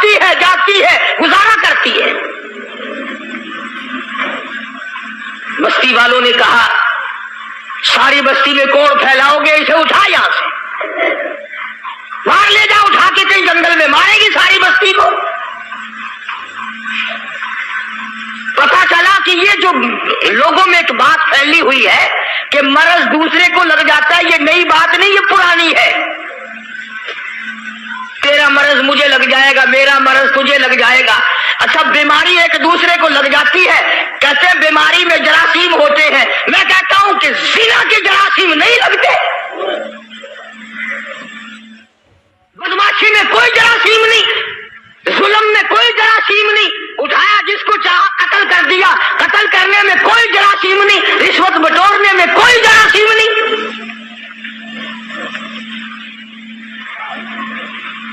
آتی ہے جاتی ہے گزارا کرتی ہے۔ بستی والوں نے کہا ساری بستی میں کوڑ پھیلاؤ گے، اسے اٹھا یہاں سے، باہر لے جاؤ اٹھا کے، کہیں جنگل میں مارے گی ساری بستی کو۔ پتا چلا کہ یہ جو لوگوں میں ایک بات پھیلی ہوئی ہے کہ مرض دوسرے کو لگ جاتا ہے، یہ نئی بات نہیں، یہ پرانی ہے۔ تیرا مرض مجھے لگ جائے گا، میرا مرض تجھے لگ جائے گا۔ اچھا بیماری ایک دوسرے کو لگ جاتی ہے، کہتے ہیں بیماری میں جراثیم ہوتے ہیں، میں کہتا ہوں کہ زنا کے جراثیم نہیں لگتے، بدماشی میں کوئی جراثیم نہیں، ظلم میں کوئی جراثیم نہیں، اٹھایا جس کو چاہا قتل کر دیا، قتل کرنے میں کوئی جراثیم نہیں، رشوت بٹورنے میں کوئی جراثیم نہیں۔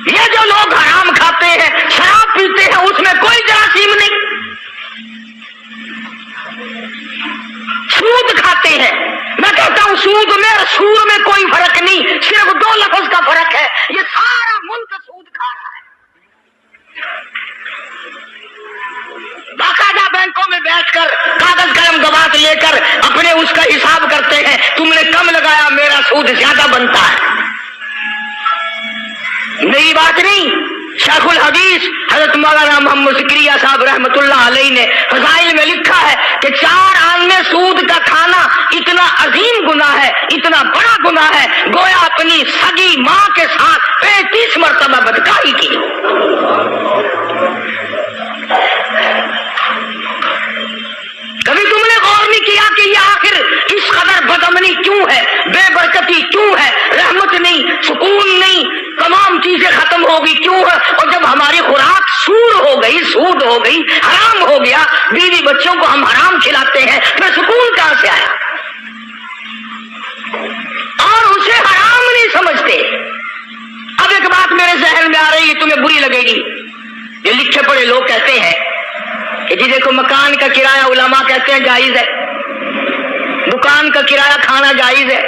یہ جو لوگ حرام کھاتے ہیں، شراب پیتے ہیں، اس میں کوئی جراثیم نہیں۔ سود کھاتے ہیں، میں کہتا ہوں سود میں اور سور میں کوئی فرق نہیں، صرف دو لفظ کا فرق ہے، یہ سارا ملک سود کھا رہا ہے۔ باقاعدہ بینکوں میں بیٹھ کر کاغذ قلم گواہ لے کر اپنے اس کا حساب کرتے ہیں، تم نے کم لگایا، میرا سود زیادہ بنتا ہے۔ نئی بات نہیں، شیخ الحدیث حضرت مولانا محمد زکریا صاحب رحمۃ اللہ علیہ نے فضائل میں لکھا ہے کہ 4 آنے سود کا کھانا اتنا عظیم گناہ ہے، اتنا بڑا گناہ ہے، گویا اپنی سگی ماں کے ساتھ 35 مرتبہ بدکاری کی۔ کبھی تم نے غور نہیں کیا کہ یہ آخر اس قدر بدامنی کیوں ہے، بے برکتی کیوں ہے، رحمت نہیں، سکون نہیں، تمام چیزیں ختم ہوگی کیوں ہے؟ اور جب ہماری خوراک سور ہو گئی، سود ہو گئی، حرام ہو گیا، بیوی بچوں کو ہم حرام کھلاتے ہیں، میں سکون کہاں سے آیا؟ اور اسے حرام نہیں سمجھتے۔ اب ایک بات میرے ذہن میں آ رہی ہے، تمہیں بری لگے گی، یہ لکھے پڑھے لوگ کہتے ہیں کہ جی دیکھو مکان کا کرایہ علماء کہتے ہیں جائز ہے، دکان کا کرایہ کھانا جائز ہے،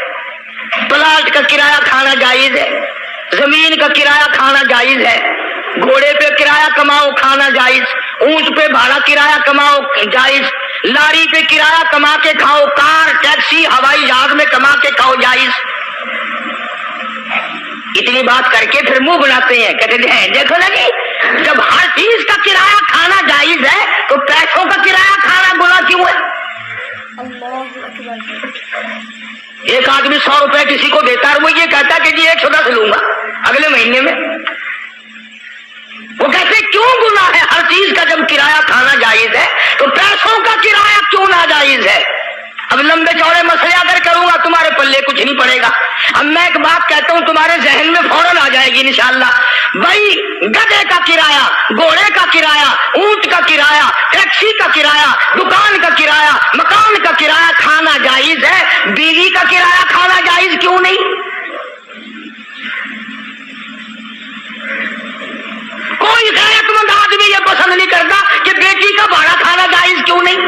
پلاٹ کا کرایہ کھانا جائز ہے، زمین کا کرایہ کھانا جائز ہے، گھوڑے پہ کرایہ کماؤ کھانا جائز، اونٹ پہ بھاڑا کرایہ کماؤ جائز، لاری پہ کرایہ کما کے کھاؤ، کار ٹیکسی ہوائی جہاز میں کما کے کھاؤ جائز۔ اتنی بات کر کے پھر منہ بناتے ہیں، کہتے ہیں دیکھو نا جی جب ہر چیز کا کرایہ کھانا جائز ہے تو پیسوں کا کرایہ کھانا گناہ کیوں ہے؟ ایک آدمی 100 روپے کسی کو دیتا ہے، وہ یہ کہتا ہے کہ جی 110 لوں گا اگلے مہینے میں۔ وہ کہتے کیوں گناہ ہے؟ ہر چیز کا جب کرایہ کھانا جائز ہے تو پیسوں کا کرایہ کیوں ناجائز ہے؟ اب لمبے چوڑے مسئلے اگر کروں گا تمہارے پلے کچھ نہیں پڑے گا۔ اب میں ایک بات کہتا ہوں تمہارے ذہن میں فوراً آ جائے گی انشاءاللہ، بھائی گدھے کا کرایہ، گھوڑے کا کرایہ، اونٹ کا کرایہ، ٹیکسی کا کرایہ، دکان کا کرایہ، مکان کا کرایہ کھانا جائز ہے، بیوی کا کرایہ کھانا جائز کیوں نہیں؟ کوئی غیرت مند آدمی یہ پسند نہیں کرتا کہ بیٹی کا بھاڑا کھانا جائز کیوں نہیں؟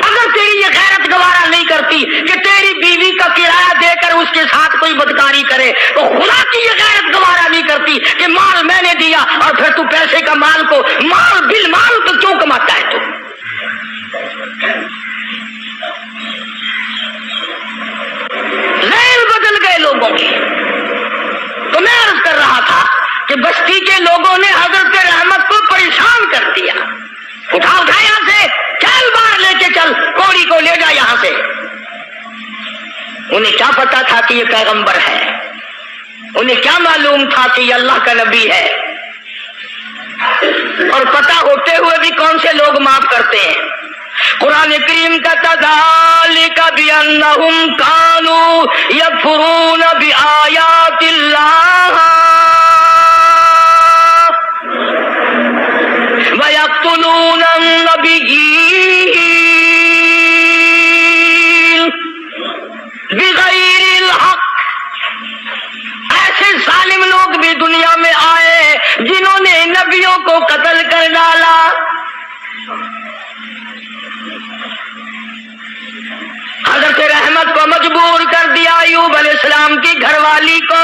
اگر تیری یہ غیرت گوارا نہیں کرتی کہ تیری بیوی کا کرایہ دے کر اس کے ساتھ کوئی بدکاری کرے، تو خدا کی یہ غیرت گوارا نہیں کرتی کہ مال میں نے دیا اور پھر تو پیسے کا مال کو مال بل مال تو کیوں کماتا ہے؟ تو ذہن بدل گئے لوگوں کے۔ تو میں عرض کر رہا تھا کہ بستی کے لوگوں نے حضرت رحمت کو پریشان کر دیا، اٹھا یہاں سے، چل باہر لے کے چل، کوڑی کو لے جا یہاں سے۔ انہیں کیا پتا تھا کہ یہ پیغمبر ہے؟ انہیں کیا معلوم تھا کہ یہ اللہ کا نبی ہے؟ اور پتہ ہوتے ہوئے بھی کون سے لوگ معاف کرتے ہیں؟ قرآن کریم کا ذالک بأنہم کانوا یکفرون بآیات اللہ وَيَقْتُلُونَ النَّبِيِّينَ بِغَيْرِ الْحَقِّ۔ ایسے ظالم لوگ بھی دنیا میں آئے جنہوں نے نبیوں کو قتل کر ڈالا۔ حضرت رحمت کو مجبور کر دیا، ایوب علیہ السلام کی گھر والی کو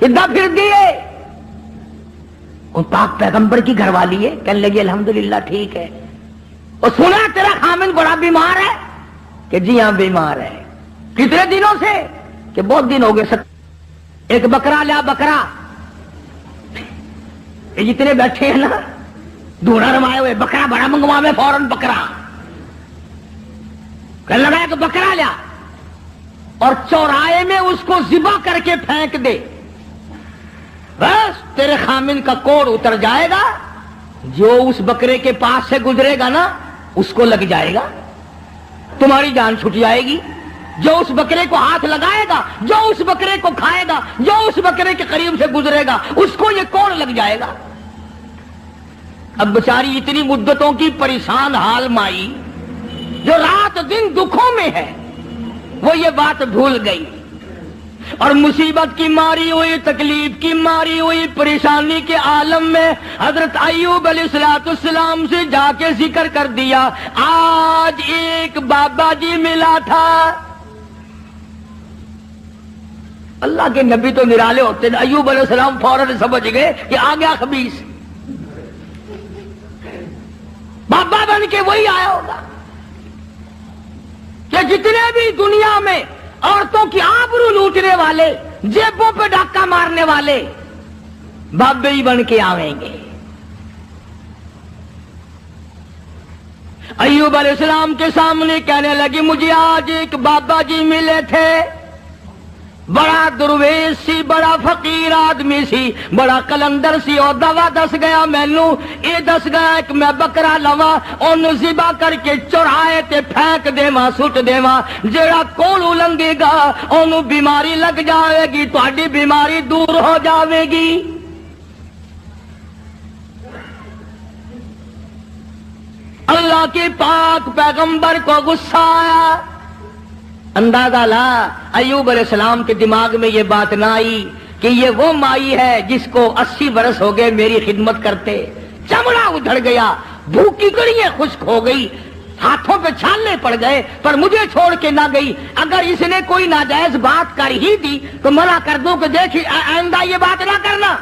کدھر پھر دیے؟ ان پاک پیغمبر کی گھر والی ہے، کہنے لگی الحمدللہ ٹھیک ہے۔ اور سنا تیرا خامن بڑا بیمار ہے؟ کہ جی ہاں بیمار ہے۔ کتنے دنوں سے؟ کہ بہت دن ہو گئے۔ ایک بکرا لیا، بکرا، یہ جتنے بیٹھے ہیں نا دھونا روائے ہوئے، بکرا بڑا منگوا میں فوراً بکرا کہنے لگا کہ بکرا لیا اور چوراہے میں اس کو ذبح کر کے پھینک دے، بس تیرے خامن کا کوڑ اتر جائے گا، جو اس بکرے کے پاس سے گزرے گا نا اس کو لگ جائے گا، تمہاری جان چھٹ جائے گی۔ جو اس بکرے کو ہاتھ لگائے گا، جو اس بکرے کو کھائے گا، جو اس بکرے کے قریب سے گزرے گا، اس کو یہ کوڑ لگ جائے گا۔ اب بیچاری اتنی مدتوں کی پریشان حال مائی جو رات دن دکھوں میں ہے، وہ یہ بات بھول گئی اور مصیبت کی ماری ہوئی، تکلیف کی ماری ہوئی، پریشانی کے عالم میں حضرت ایوب علیہ السلام سے جا کے ذکر کر دیا، آج ایک بابا جی ملا تھا۔ اللہ کے نبی تو نرالے ہوتے ہیں، ایوب علیہ السلام فوراً سمجھ گئے کہ آ گیا خبیث، بابا بن کے وہی آیا ہوگا کہ جتنے بھی دنیا میں عورتوں کی آبرو لوٹنے والے، جیبوں پہ ڈاکہ مارنے والے، بابے ہی بن کے آویں گے۔ ایوب علیہ السلام کے سامنے کہنے لگی، مجھے آج ایک بابا جی ملے تھے، بڑا درویش سی، بڑا فقیر آدمی سی، بڑا کلندر سی، اور دوا دس گیا مینو، یہ دس گیا کہ میں بکرا لوا، انہوں ذبح کر کے چوراہے تے پھینک دیواں، سٹ دیواں، جیڑا کوڑ لنگے گا انہوں بیماری لگ جاوے گی، تہاڈی بیماری دور ہو جاوے گی۔ اللہ کے پاک پیغمبر کو غصہ آیا۔ اندازہ لا ایوب علیہ السلام کے دماغ میں یہ بات نہ آئی کہ یہ وہ مائی ہے جس کو 80 برس ہو گئے میری خدمت کرتے، چمڑا ادھڑ گیا، بھوکی کڑیاں خشک ہو گئی، ہاتھوں پہ چھالے پڑ گئے، پر مجھے چھوڑ کے نہ گئی۔ اگر اس نے کوئی ناجائز بات کر ہی دی تو منع کر دوں کہ دیکھ آئندہ یہ بات نہ کرنا۔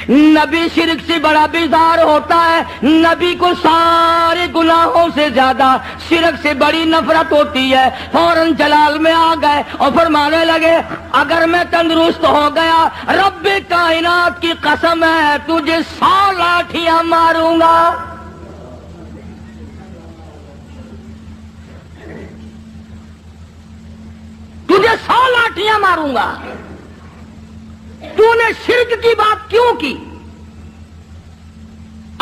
نبی شرک سے بڑا بیزار ہوتا ہے، نبی کو سارے گناہوں سے زیادہ شرک سے بڑی نفرت ہوتی ہے۔ فوراً جلال میں آ گئے اور فرمانے لگے، اگر میں تندرست ہو گیا رب کائنات کی قسم ہے تجھے 100 لاٹھیاں ماروں گا۔ تجھے 100 لاٹھیاں ماروں گا۔ تو نے شرک کی بات کیوں کی؟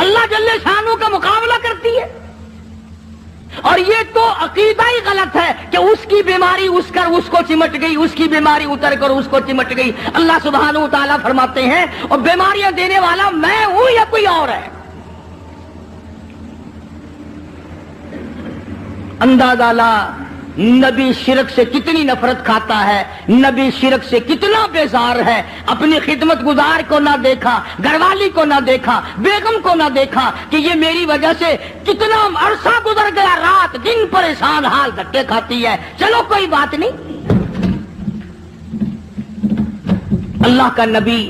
اللہ جل شانہ کا مقابلہ کرتی ہے، اور یہ تو عقیدہ ہی غلط ہے کہ اس کی بیماری اس کو چمٹ گئی، اس کی بیماری اتر کر اس کو چمٹ گئی۔ اللہ سبحانہ و تعالیٰ فرماتے ہیں، اور بیماریاں دینے والا میں ہوں یا کوئی اور ہے؟ اندازہ لا نبی شرک سے کتنی نفرت کھاتا ہے، نبی شرک سے کتنا بیزار ہے، اپنی خدمت گزار کو نہ دیکھا، گھر والی کو نہ دیکھا، بیگم کو نہ دیکھا کہ یہ میری وجہ سے کتنا عرصہ گزر گیا، رات دن پریشان حال دھکے کھاتی ہے، چلو کوئی بات نہیں۔ اللہ کا نبی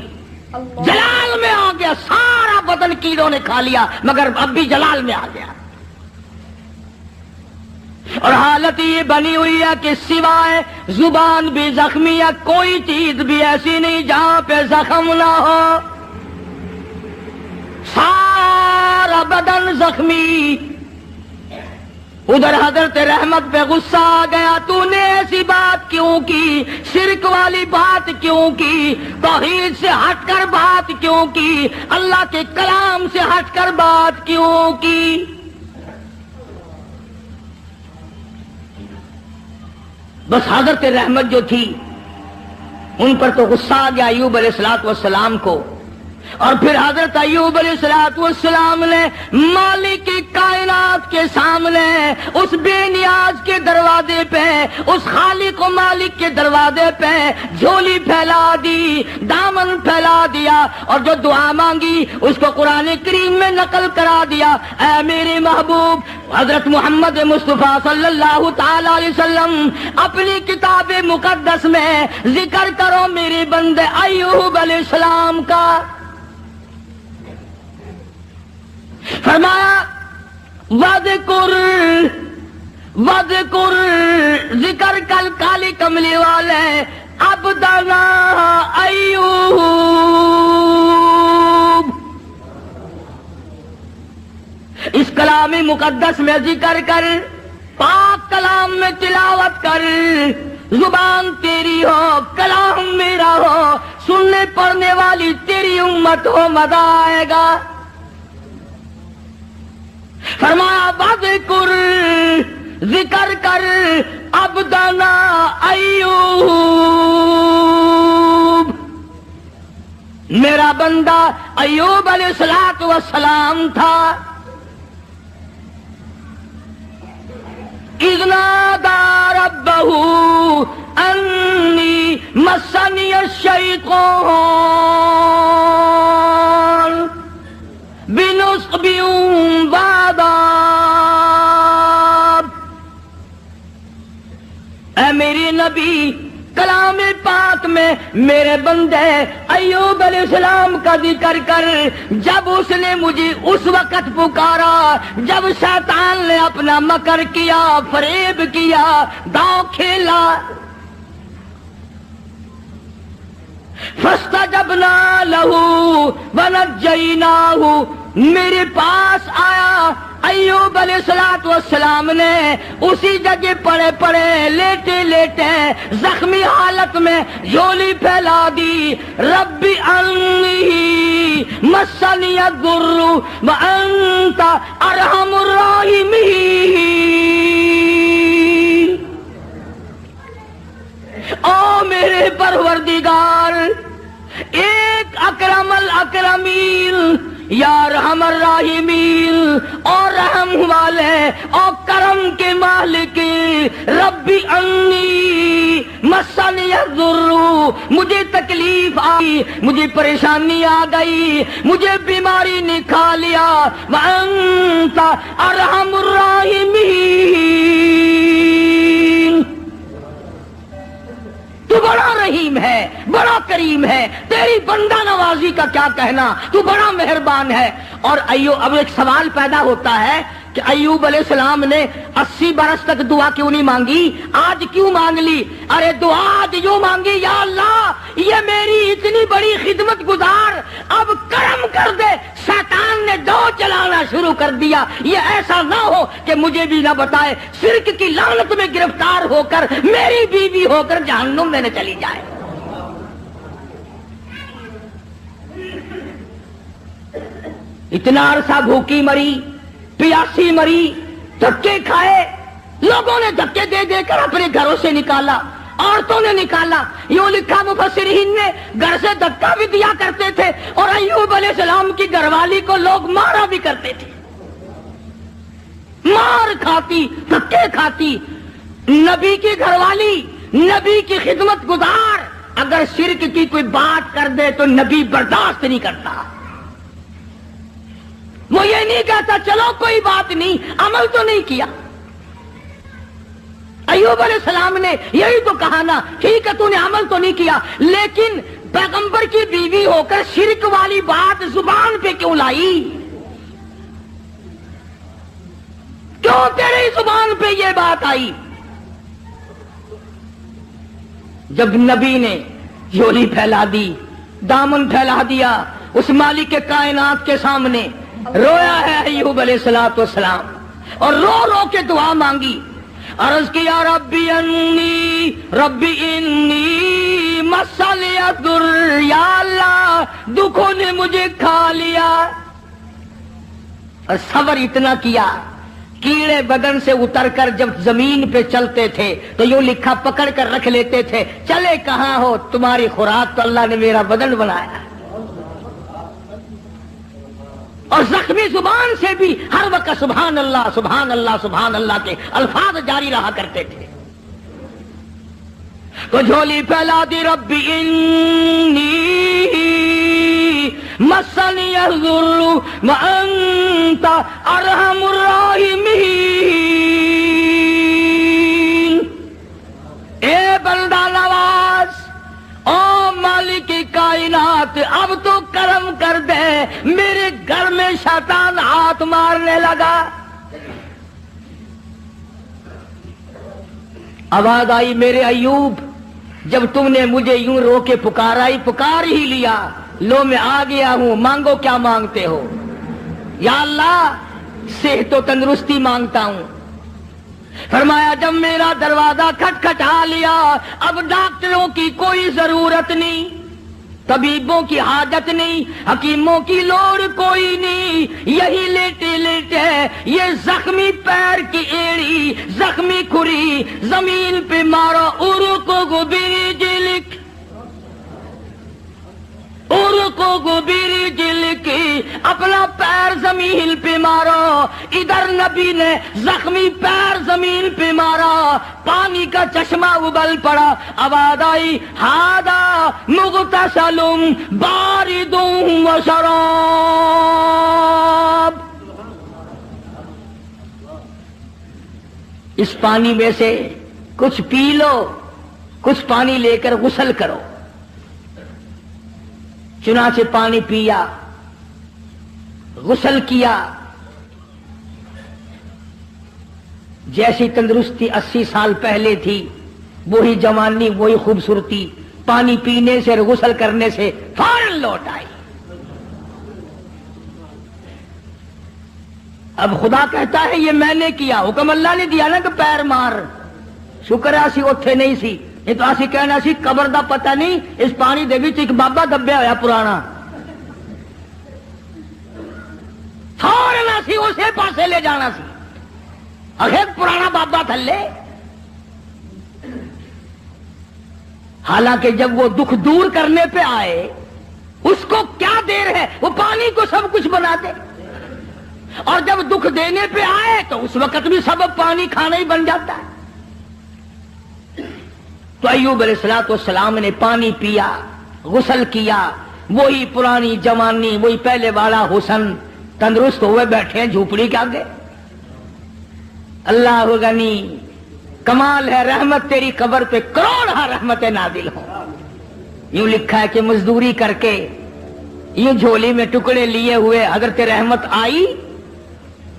جلال میں آ گیا، سارا بدن کیڑوں نے کھا لیا مگر اب بھی جلال میں آ گیا، اور حالت یہ بنی ہوئی ہے کہ سوائے زبان بھی زخمی ہے، کوئی چیز بھی ایسی نہیں جہاں پہ زخم نہ ہو، سارا بدن زخمی۔ ادھر حضرت رحمت پہ غصہ آ گیا، تو نے ایسی بات کیوں کی، شرک والی بات کیوں کی، توحید سے ہٹ کر بات کیوں کی، اللہ کے کلام سے ہٹ کر بات کیوں کی؟ بس حضرت رحمت جو تھی ان پر تو غصہ آ گیا ایوب علیہ السلام کو، اور پھر حضرت ایوب علیہ السلام نے مالک کی کائنات کے سامنے اس بے نیاز کے دروازے پہ، اس خالق و مالک کے دروازے پہ جھولی پھیلا دی، دامن پھیلا دیا، اور جو دعا مانگی اس کو قرآن کریم میں نقل کرا دیا۔ اے میرے محبوب حضرت محمد مصطفیٰ صلی اللہ تعالی علیہ وسلم اپنی کتاب مقدس میں ذکر کرو میرے بندے ایوب علیہ السلام کا۔ فرمایا وذکر ذکر کل کالی کملی والے عبدنا ایوب، اس کلام مقدس میں ذکر کر، پاک کلام میں تلاوت کر، زبان تیری ہو کلام میرا ہو، سننے پڑھنے والی تیری امت ہو، مزہ آئے گا۔ فرمایا وذکر ذکر کر عبدنا ایوب، میرا بندہ ایوب علیہ السلام تھا۔ اذ نادى ربه انی مسنی الشیطان بنصب وعذاب۔ اے میری نبی کلام پاک میں میرے بندے ایوب علیہ السلام کا ذکر کر، جب اس نے مجھے اس وقت پکارا جب شیطان نے اپنا مکر کیا، فریب کیا، داؤ کھیلا۔ فاستجبنا له ونجیناہ، میرے پاس آیا ایوب علیہ السلام نے اسی جگہ پڑے پڑے لیٹے لیٹے زخمی حالت میں جھولی پھیلا دی۔ رب انی مسنی الضر وانت ارحم الراحمین۔ او میرے پروردگار، ایک اکرم الاکرمین، یا رحم الراحمین، اور رحم والے اور کرم کے مالک، ربی انی مسنی الضر، مجھے تکلیف آئی، مجھے پریشانی آ گئی، مجھے بیماری نے کھا لیا، وانت ارحم الراحمین، تو بڑا رحیم ہے، بڑا کریم ہے، تیری بندہ نوازی کا کیا کہنا، تو بڑا مہربان ہے۔ اور ایوب، اب ایک سوال پیدا ہوتا ہے کہ ایوب علیہ السلام نے 80 برس تک دعا کیوں نہیں مانگی، آج کیوں مانگ لی؟ ارے دعا آج یوں مانگی، یا اللہ یہ میری اتنی بڑی خدمت گزار، اب کرم کر دے، شیطان نے دو چلانا شروع کر دیا، یہ ایسا نہ ہو کہ مجھے بھی نہ بتائے، شرک کی لعنت میں گرفتار ہو کر میری بیوی ہو کر جہنم میں نہ چلی جائے۔ اتنا عرصہ بھوکی مری، پیاسی مری، دھکے کھائے، لوگوں نے دھکے دے دے کر اپنے گھروں سے نکالا، عورتوں نے نکالا۔ یوں لکھا مفسرین نے، گھر سے دھکا بھی دیا کرتے تھے، اور ایوب علیہ السلام کی گھر والی کو لوگ مارا بھی کرتے تھے، مار کھاتی، دھکے کھاتی۔ نبی کی گھر والی، نبی کی خدمت گزار اگر شرک کی کوئی بات کر دے تو نبی برداشت نہیں کرتا، وہ یہ نہیں کہتا چلو کوئی بات نہیں، عمل تو نہیں کیا۔ ایوب علیہ السلام نے یہی تو کہا نا، ٹھیک ہے تو نے عمل تو نہیں کیا، لیکن پیغمبر کی بیوی ہو کر شرک والی بات زبان پہ کیوں لائی؟ کیوں تیری زبان پہ یہ بات آئی؟ جب نبی نے جھولی پھیلا دی، دامن پھیلا دیا اس مالک کے کائنات کے سامنے، رویا ہے ایوب علیہ السلام، اور رو رو کے دعا مانگی، عرض کیا ربی انی مسنی الضر، یا اللہ دکھوں نے مجھے کھا لیا۔ اور صبر اتنا کیا، کیڑے بدن سے اتر کر جب زمین پہ چلتے تھے تو یوں لکھا پکڑ کر رکھ لیتے تھے، چلے کہاں ہو، تمہاری خوراک تو اللہ نے میرا بدن بنایا۔ اور زخمی زبان سے بھی ہر وقت سبحان اللہ سبحان اللہ سبحان اللہ کے الفاظ جاری رہا کرتے تھے. تو جھولی پھیلا دی ربی انی مسنی الضر وانت ارحم الراحمین. اے بندہ نواز، او مالک کائنات، اب تو کرم کر دے، میرے گھر میں شیطان ہاتھ مارنے لگا. آواز آئی میرے ایوب، جب تم نے مجھے یوں رو کے پکارا ہی پکار ہی لیا، لو میں آ گیا ہوں، مانگو کیا مانگتے ہو. یا اللہ صحت و تندرستی مانگتا ہوں. فرمایا جب میرا دروازہ کھٹکھٹا لیا، اب ڈاکٹروں کی کوئی ضرورت نہیں، طبیبوں کی حاجت نہیں، حکیموں کی لوڑ کوئی نہیں. یہی لیٹے لیٹے یہ زخمی پیر کی ایڑی، زخمی کھری زمین پہ مارو، ارکو گبری جلک، ارکو گبری جلک، اپنا پیر زمین پہ مارو. ادھر نبی نے زخمی پیر زمین پہ مارا، پانی کا چشمہ ابل پڑا. آواز آئی ہادا مغتسل بارد و شراب. اس پانی میں سے کچھ پی لو، کچھ پانی لے کر غسل کرو. چنانچہ پانی پیا، غسل کیا. جیسی تندرستی 80 سال پہلے تھی، وہی جوانی، وہی خوبصورتی پانی پینے سے اور غسل کرنے سے فوراً لوٹ آئی. اب خدا کہتا ہے یہ میں نے کیا، حکم اللہ نے دیا نا کہ پیر مار. شکر ہے اسی اوتھے نہیں سی، یہ تو اسی کہنا سی قبر دا پتہ نہیں، اس پانی دے وچ ایک بابا دبیا ہویا پرانا، فوراً اسی اسے پاسے لے جانا سی. اخیر پرانا بابا تھلے. حالانکہ جب وہ دکھ دور کرنے پہ آئے، اس کو کیا دیر ہے، وہ پانی کو سب کچھ بنا دے. اور جب دکھ دینے پہ آئے تو اس وقت بھی سبب پانی کھانا ہی بن جاتا ہے. تو ایوب علیہ السلام نے پانی پیا، غسل کیا، وہی پرانی جوانی، وہی پہلے والا حسن، تندرست ہوئے بیٹھے ہیں جھوپڑی کے آگے. اللہ غنی، کمال ہے رحمت تیری قبر پہ کروڑ رحمت نازل ہو. یوں لکھا ہے کہ مزدوری کر کے یوں جھولی میں ٹکڑے لیے ہوئے حضرت رحمت آئی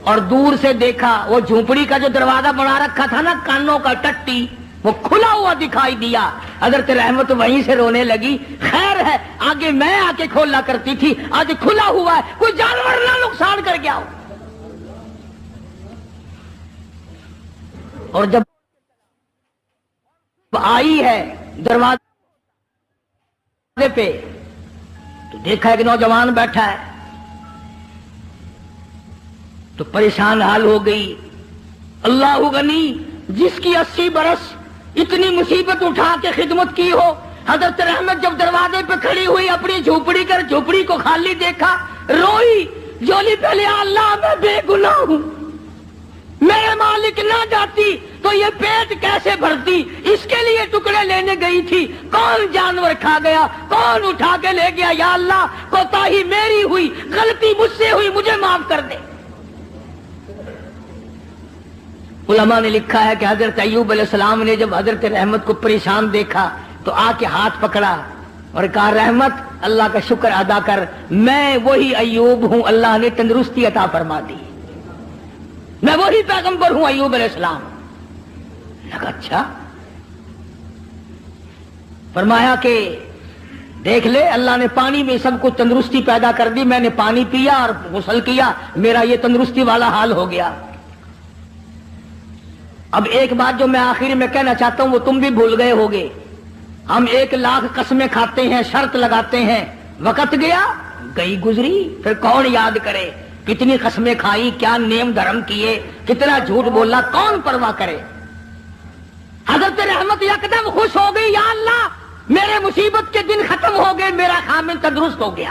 اور دور سے دیکھا وہ جھونپڑی کا جو دروازہ بنا رکھا تھا نا کانوں کا ٹٹی، وہ کھلا ہوا دکھائی دیا. حضرت رحمت وہیں سے رونے لگی. خیر ہے آگے میں آ کے کھولا کرتی تھی، آج کھلا ہوا ہے، کوئی جانور نہ نقصان کر گیا ہو. اور جب آئی ہے دروازے پہ تو دیکھا ایک نوجوان بیٹھا ہے، تو پریشان حال ہو گئی. اللہ غنی، جس کی 80 برس اتنی مصیبت اٹھا کے خدمت کی ہو. حضرت رحمت جب دروازے پہ کھڑی ہوئی، اپنی جھوپڑی کر جھوپڑی کو خالی دیکھا، روئی. جولی پہلے اللہ میں بے گناہ ہوں، میرے مالک نہ جاتی تو یہ پیٹ کیسے بھرتی. اس کے لیے ٹکڑے لینے گئی تھی، کون جانور کھا گیا، کون اٹھا کے لے گیا. یا اللہ کوتاہی میری ہوئی، غلطی مجھ سے ہوئی، مجھے معاف کر دے. علماء نے لکھا ہے کہ حضرت ایوب علیہ السلام نے جب حضرت رحمت کو پریشان دیکھا تو آ کے ہاتھ پکڑا اور کہا رحمت اللہ کا شکر ادا کر، میں وہی ایوب ہوں، اللہ نے تندرستی عطا فرما دی، میں وہی پیغمبر ہوں ایوب علیہ السلام. اچھا. فرمایا کہ دیکھ لے اللہ نے پانی میں سب کچھ تندرستی پیدا کر دی، میں نے پانی پیا اور غسل کیا، میرا یہ تندرستی والا حال ہو گیا. اب ایک بات جو میں آخر میں کہنا چاہتا ہوں وہ تم بھی بھول گئے ہوگے. ہم 1,00,000 قسمیں کھاتے ہیں، شرط لگاتے ہیں، وقت گیا گئی گزری، پھر کون یاد کرے کتنی قسمیں کھائی، کیا نیم دھرم کیے، کتنا جھوٹ بولا، کون پرواہ کرے. حضرت رحمت یکدم خوش ہو گئی، یا اللہ میرے مصیبت کے دن ختم ہو گئے، میرا خامن تندرست ہو گیا.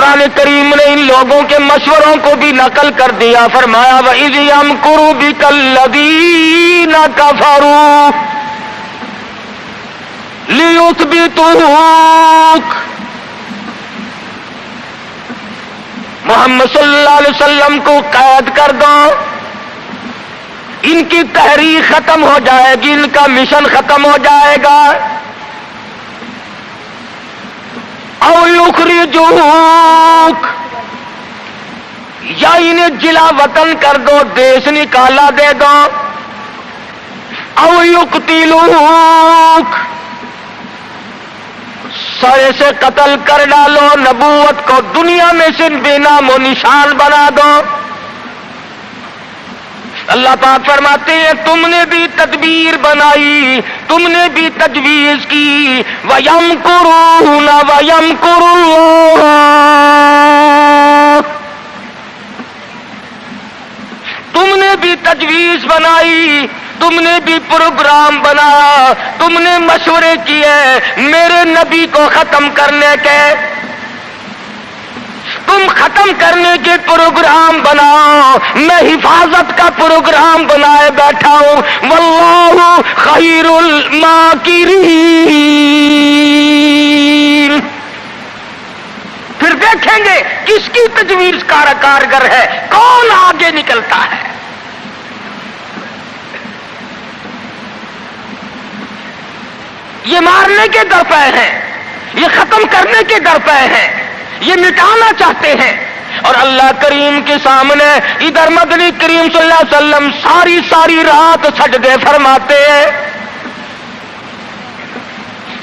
قرآن کریم نے ان لوگوں کے مشوروں کو بھی نقل کر دیا، فرمایا وَإِذْ يَمْكُرُ بِكَ الَّذِينَ كَفَرُوا لِيُثْبِتُوكَ، محمد صلی اللہ علیہ وسلم کو قید کر دو، ان کی تحریک ختم ہو جائے گی، ان کا مشن ختم ہو جائے گا، او یخرجوک، یا انہیں جلا وطن کر دو، دیش نکالا دے دو، او یقتلوک، سرے سے قتل کر ڈالو، نبوت کو دنیا میں سے بے نام و نشان بنا دو۔ اللہ پاک فرماتے ہیں تم نے بھی تدبیر بنائی، تم نے بھی تجویز کی، وَيَمْكُرُونَ وَيَمْكُرُ اللَّهُ، تم نے بھی تجویز بنائی، تم نے بھی پروگرام بنایا، تم نے مشورے کیے میرے نبی کو ختم کرنے کے، تم ختم کرنے کے پروگرام بناؤ، میں حفاظت کا پروگرام بنائے بیٹھا ہوں، واللہ خیر الماکرین۔ پھر دیکھیں گے کس کی تجویز کارگر ہے، کون آگے نکلتا ہے۔ یہ مارنے کے درپے ہیں، یہ ختم کرنے کے درپے ہیں، یہ مٹانا چاہتے ہیں، اور اللہ کریم کے سامنے ادھر مدنی کریم صلی اللہ علیہ وسلم ساری رات سجدے فرماتے ہیں۔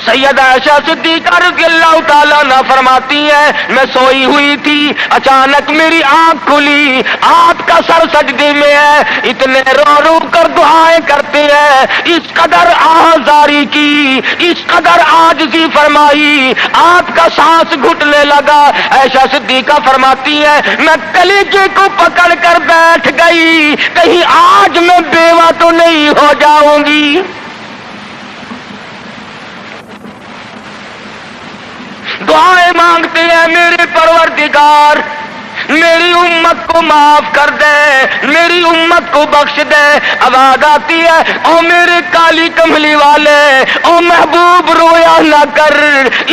سیدہ عائشہ صدیقہ رضی اللہ تعالیٰ عنہ فرماتی ہیں میں سوئی ہوئی تھی، اچانک میری آنکھ کھلی، آپ کا سر سجدے میں ہے، اتنے رو کر دعائیں کرتے ہیں، اس قدر آہذاری کی، اس قدر عاجزی فرمائی، آپ کا سانس گھٹنے لگا۔ عائشہ صدیقہ فرماتی ہیں میں کلیجے کو پکڑ کر بیٹھ گئی، کہیں آج میں بیوہ تو نہیں ہو جاؤں گی۔ دعائیں مانگتے ہیں میرے پروردگار میری امت کو معاف کر دے، میری امت کو بخش دے۔ آواز آتی ہے او میرے کالی کملی والے، او محبوب رویا نہ کر،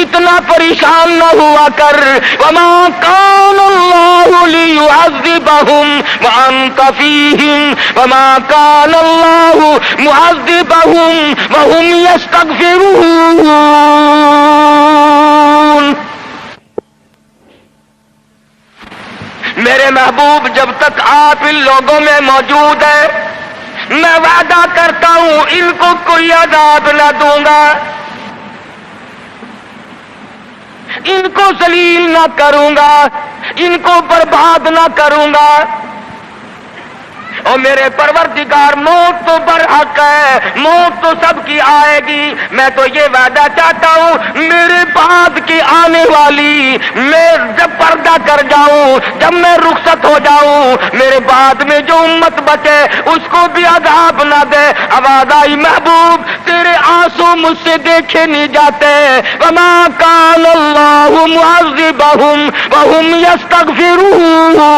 اتنا پریشان نہ ہوا کر۔ وما کان اللہ لیعذبہم وانت فیہم وما کان اللہ معذبہم وہم یستغفرون۔ میرے محبوب جب تک آپ ان لوگوں میں موجود ہیں میں وعدہ کرتا ہوں ان کو کوئی عذاب نہ دوں گا، ان کو ذلیل نہ کروں گا، ان کو برباد نہ کروں گا۔ اور میرے پروردگار موت تو برحق ہے، موت تو سب کی آئے گی، میں تو یہ وعدہ چاہتا ہوں میرے بعد کی آنے والی، میں جب پردہ کر جاؤں، جب میں رخصت ہو جاؤں، میرے بعد میں جو امت بچے اس کو بھی عذاب نہ دے۔ آواز آئی محبوب تیرے آنسو مجھ سے دیکھے نہیں جاتے۔ وما کان اللہ معذبہم وہم یستغفرون۔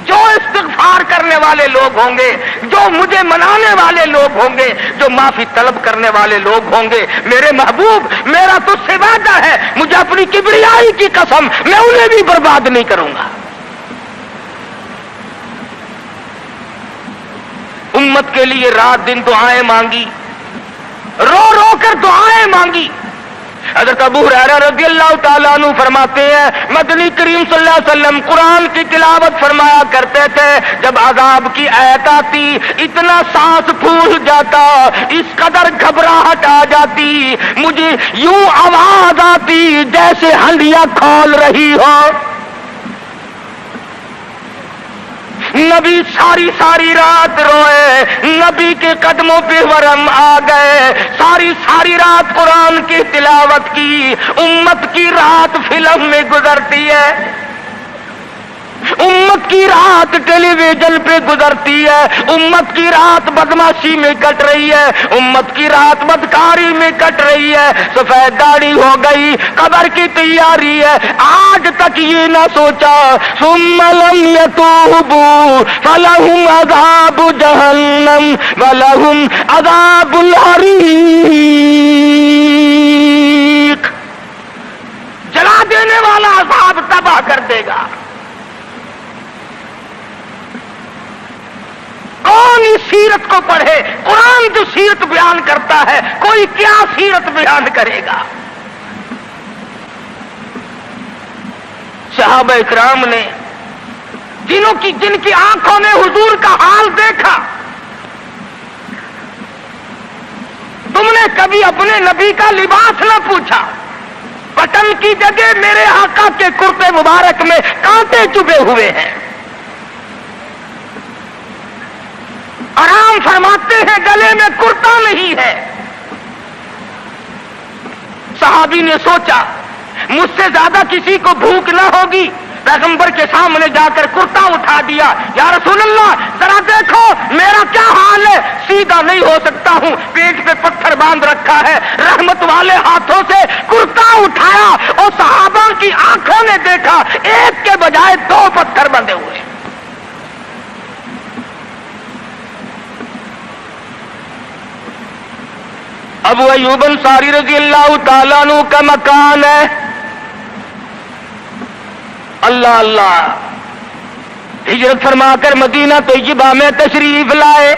جو استغفار کرنے والے لوگ ہوں گے، جو مجھے منانے والے لوگ ہوں گے، جو معافی طلب کرنے والے لوگ ہوں گے، میرے محبوب میرا تو سے وعدہ ہے، مجھے اپنی کبریائی کی قسم میں انہیں بھی برباد نہیں کروں گا۔ امت کے لیے رات دن دعائیں مانگی، رو کر دعائیں مانگی۔ حضرت ابو ہریرہ رضی اللہ تعالیٰ عنہ فرماتے ہیں مدنی کریم صلی اللہ علیہ وسلم قرآن کی تلاوت فرمایا کرتے تھے، جب عذاب کی آیت آتی اتنا سانس پھول جاتا، اس قدر گھبراہٹ آ جاتی، مجھے یوں آواز آتی جیسے ہنڈیاں کھول رہی ہو۔ نبی ساری رات روئے، نبی کے قدموں پہ ورم آ گئے، ساری رات قرآن کی تلاوت کی۔ امت کی رات فلم میں گزرتی ہے، امت کی رات ٹیلی ویژن پہ گزرتی ہے، امت کی رات بدماشی میں کٹ رہی ہے، امت کی رات بدکاری میں کٹ رہی ہے، سفید داڑھی ہو گئی، قبر کی تیاری ہے، آج تک یہ نہ سوچا ثم لم یتوبوا فلہم عذاب جہنم ولہم عذاب الحریق، جلا دینے والا عذاب تباہ کر دے گا۔ کون اس سیرت کو پڑھے؟ قرآن جو سیرت بیان کرتا ہے، کوئی کیا سیرت بیان کرے گا؟ صحابہ اکرام نے جن کی آنکھوں نے حضور کا حال دیکھا، تم نے کبھی اپنے نبی کا لباس نہ پوچھا، بٹن کی جگہ میرے آقا کے کرتے مبارک میں کانٹے چبھے ہوئے ہیں، آرام فرماتے ہیں، گلے میں کرتا نہیں ہے۔ صحابی نے سوچا مجھ سے زیادہ کسی کو بھوک نہ ہوگی، پیغمبر کے سامنے جا کر کرتا اٹھا دیا، یا رسول اللہ ذرا دیکھو میرا کیا حال ہے، سیدھا نہیں ہو سکتا ہوں، پیٹ پہ پتھر باندھ رکھا ہے، رحمت والے ہاتھوں سے کرتا اٹھایا اور صحابہ کی آنکھوں نے دیکھا ایک کے بجائے 2 پتھر بندھے ہوئے۔ ابو ایوب انصاری رضی اللہ تعالیٰ عنہ کا مکان ہے، اللہ اللہ، ہجرت فرما کر مدینہ طیبہ میں تشریف لائے،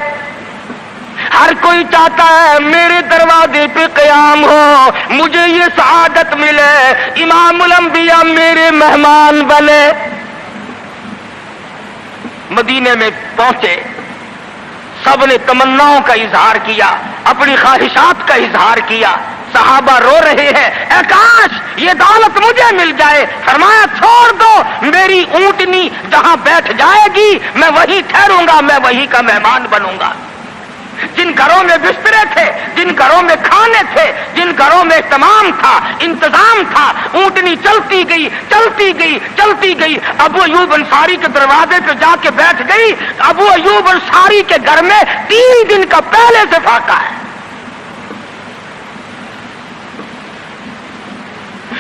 ہر کوئی چاہتا ہے میرے دروازے پہ قیام ہو، مجھے یہ سعادت ملے، امام الانبیاء میرے مہمان بنے۔ مدینے میں پہنچے، سب نے تمناؤں کا اظہار کیا، اپنی خواہشات کا اظہار کیا، صحابہ رو رہے ہیں، اے کاش یہ دولت مجھے مل جائے۔ فرمایا چھوڑ دو، میری اونٹنی جہاں بیٹھ جائے گی میں وہیں ٹھہروں گا، میں وہیں کا مہمان بنوں گا۔ جن گھروں میں بسترے تھے، جن گھروں میں کھانے تھے، جن گھروں میں اہتمام تھا، انتظام تھا، اونٹنی چلتی گئی چلتی گئی چلتی گئی، ابو ایوب انصاری کے دروازے پہ جا کے بیٹھ گئی۔ ابو ایوب انصاری کے گھر میں 3 دن کا پہلے سے فاقہ ہے۔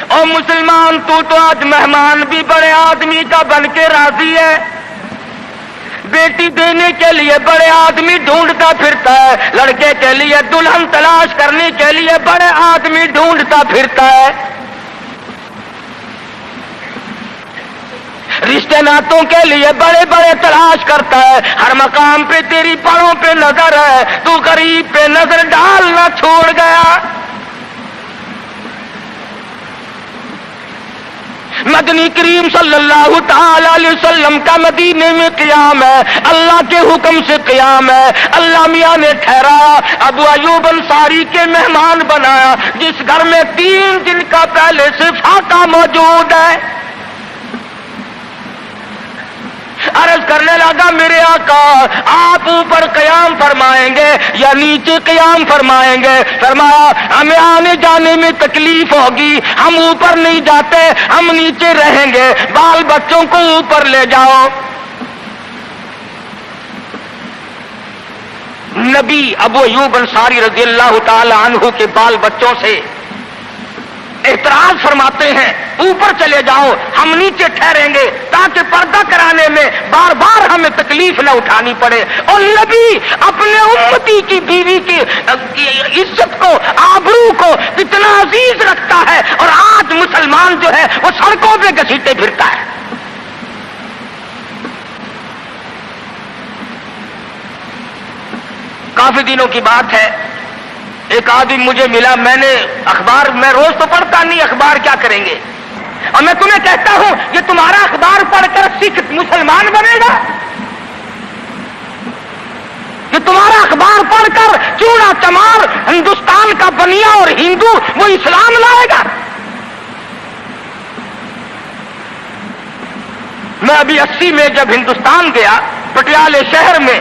اور مسلمان تو آج مہمان بھی بڑے آدمی کا بن کے راضی ہے، بیٹی دینے کے لیے بڑے آدمی ڈھونڈتا پھرتا ہے، لڑکے کے لیے دلہن تلاش کرنے کے لیے بڑے آدمی ڈھونڈتا پھرتا ہے، رشتے ناتوں کے لیے بڑے بڑے تلاش کرتا ہے، ہر مقام پہ تیری پڑوں پہ نظر ہے، تو غریب پہ نظر ڈالنا چھوڑ گیا۔ مدنی کریم صلی اللہ تعالی علیہ وسلم کا مدینے میں قیام ہے، اللہ کے حکم سے قیام ہے، اللہ میاں نے ٹھہرایا، ابو ایوب انصاری کے مہمان بنایا، جس گھر میں 3 دن کا پہلے سے فاقہ موجود ہے۔ عرض کرنے لگا میرے آقا آپ اوپر قیام فرمائیں گے یا نیچے قیام فرمائیں گے؟ فرمایا ہمیں آنے جانے میں تکلیف ہوگی، ہم اوپر نہیں جاتے، ہم نیچے رہیں گے، بال بچوں کو اوپر لے جاؤ۔ نبی ابو ایوب انصاری رضی اللہ تعالی عنہ کے بال بچوں سے اعتراض فرماتے ہیں اوپر چلے جاؤ، ہم نیچے ٹھہریں گے تاکہ پردہ کرانے میں بار بار ہمیں تکلیف نہ اٹھانی پڑے۔ اور نبی اپنے امتی کی بیوی کی عزت کو، آبرو کو اتنا عزیز رکھتا ہے، اور آج مسلمان جو ہے وہ سڑکوں پہ گھسیٹے پھرتا ہے۔ کافی دنوں کی بات ہے، ایک آدمی مجھے ملا، میں نے اخبار، میں روز تو پڑھتا نہیں، اخبار کیا کریں گے، اور میں تمہیں کہتا ہوں یہ تمہارا اخبار پڑھ کر سکھ مسلمان بنے گا؟ یہ تمہارا اخبار پڑھ کر چوڑا چمار ہندوستان کا بنیا اور ہندو وہ اسلام لائے گا؟ میں ابھی 80 میں جب ہندوستان گیا، پٹیالے شہر میں